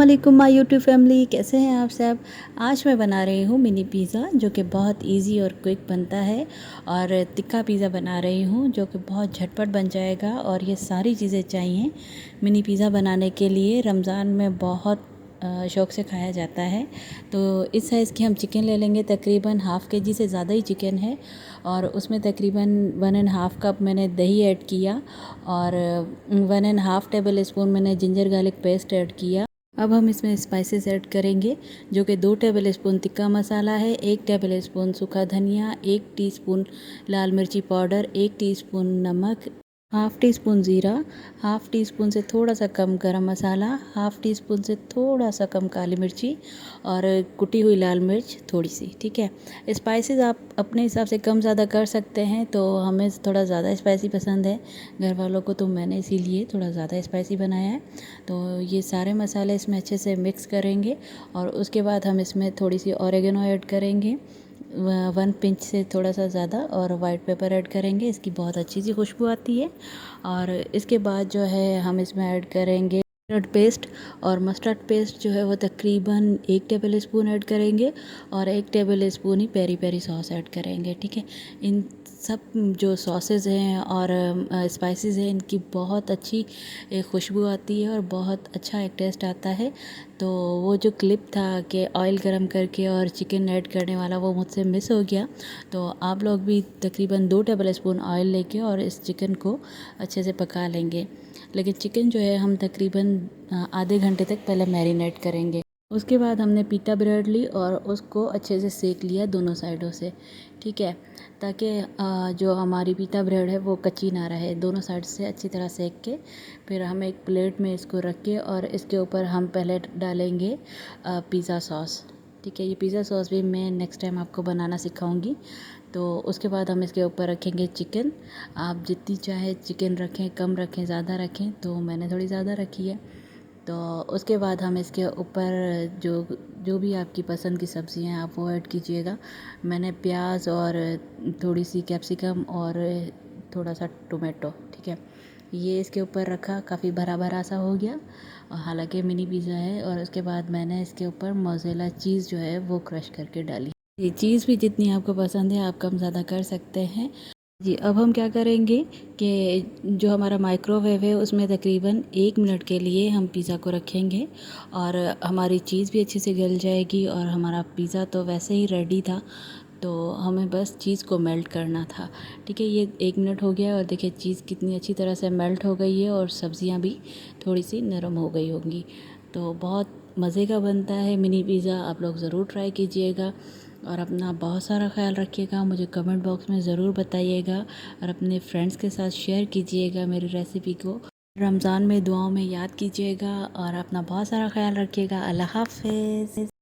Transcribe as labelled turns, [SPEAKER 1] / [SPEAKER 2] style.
[SPEAKER 1] वालेकुम my YouTube family, कैसे हैं आप सब। आज मैं बना रही हूँ मिनी पिज़्ज़ा, जो कि बहुत इजी और क्विक बनता है। और तिक्का पिज़्ज़ा बना रही हूँ जो कि बहुत झटपट बन जाएगा। और ये सारी चीज़ें चाहिए मिनी पिज़्ज़ा बनाने के लिए। रमज़ान में बहुत शौक़ से खाया जाता है। तो इस साइज़ की हम चिकन ले लेंगे, तकरीबन हाफ़ केजी से ज़्यादा ही चिकन है। और उसमें तकरीबन 1.5 कप मैंने दही ऐड किया और 1.5 टेबल स्पून मैंने जिंजर गार्लिक पेस्ट ऐड किया। अब हम इसमें स्पाइसेस ऐड करेंगे, जो कि 2 टेबल स्पून तिक्का मसाला है, 1 टेबल स्पून सूखा धनिया, 1 टीस्पून लाल मिर्ची पाउडर, 1 टीस्पून नमक, हाफ़ टी स्पून ज़ीरा, हाफ़ टी स्पून से थोड़ा सा कम गरम मसाला, हाफ़ टी स्पून से थोड़ा सा कम काली मिर्ची और कुटी हुई लाल मिर्च थोड़ी सी। ठीक है, स्पाइसेस आप अपने हिसाब से कम ज़्यादा कर सकते हैं। तो हमें थोड़ा ज़्यादा स्पाइसी पसंद है घर वालों को, तो मैंने इसीलिए थोड़ा ज़्यादा स्पाइसी बनाया है। तो ये सारे मसाले इसमें अच्छे से मिक्स करेंगे और उसके बाद हम इसमें थोड़ी सी ऑरिगेनो ऐड करेंगे, 1 पिंच से थोड़ा सा ज़्यादा, और वाइट पेपर ऐड करेंगे। इसकी बहुत अच्छी सी खुशबू आती है। और इसके बाद जो है हम इसमें ऐड करेंगे मस्टर्ड पेस्ट। और मस्टर्ड पेस्ट जो है वो तकरीबन 1 टेबल स्पून ऐड करेंगे और 1 टेबल स्पून ही पेरी पेरी सॉस ऐड करेंगे। ठीक है, इन सब जो सॉसेज हैं और स्पाइसेस हैं, इनकी बहुत अच्छी एक खुशबू आती है और बहुत अच्छा एक टेस्ट आता है। तो वो जो क्लिप था कि ऑयल गरम करके और चिकन ऐड करने वाला, वो मुझसे मिस हो गया। तो आप लोग भी तकरीबन 2 टेबल स्पून ऑयल लेके और इस चिकन को अच्छे से पका लेंगे। लेकिन चिकन जो है हम तकरीबन आधे घंटे तक पहले मैरिनेट करेंगे। उसके बाद हमने पीटा ब्रेड ली और उसको अच्छे से सेक लिया दोनों साइडों से। ठीक है, ताकि जो हमारी पीटा ब्रेड है वो कच्ची ना रहे, दोनों साइड से अच्छी तरह सेक के फिर हम एक प्लेट में इसको रख के और इसके ऊपर हम पहले डालेंगे पिज़्ज़ा सॉस। ठीक है, ये पिज़्ज़ा सॉस भी मैं नेक्स्ट टाइम आपको बनाना सिखाऊंगी। तो उसके बाद हम इसके ऊपर रखेंगे चिकन। आप जितनी चाहे चिकन रखें, कम रखें, ज़्यादा रखें, तो मैंने थोड़ी ज़्यादा रखी है। तो उसके बाद हम इसके ऊपर जो जो भी आपकी पसंद की सब्ज़ियाँ हैं आप वो ऐड कीजिएगा। मैंने प्याज और थोड़ी सी कैप्सिकम और थोड़ा सा टोमेटो, ठीक है, ये इसके ऊपर रखा। काफ़ी भरा भरा सा हो गया, और हालांकि मिनी पिज़्ज़ा है। और उसके बाद मैंने इसके ऊपर मोज़रेला चीज़ जो है वो क्रश करके डाली। ये चीज़ भी जितनी आपको पसंद है आप कम ज़्यादा कर सकते हैं जी। अब हम क्या करेंगे कि जो हमारा माइक्रोवेव है उसमें तकरीबन 1 मिनट के लिए हम पिज़्ज़ा को रखेंगे और हमारी चीज़ भी अच्छे से गल जाएगी। और हमारा पिज़्ज़ा तो वैसे ही रेडी था, तो हमें बस चीज़ को मेल्ट करना था। ठीक है, ये 1 मिनट हो गया और देखिए चीज़ कितनी अच्छी तरह से मेल्ट हो गई है और सब्ज़ियाँ भी थोड़ी सी नरम हो गई होंगी। तो बहुत मज़े का बनता है मिनी पिज़्ज़ा, आप लोग ज़रूर ट्राई कीजिएगा। और अपना बहुत सारा ख्याल रखिएगा, मुझे कमेंट बॉक्स में ज़रूर बताइएगा और अपने फ्रेंड्स के साथ शेयर कीजिएगा मेरी रेसिपी को। रमज़ान में दुआओं में याद कीजिएगा और अपना बहुत सारा ख्याल रखिएगा। अल्लाह हाफ़िज़।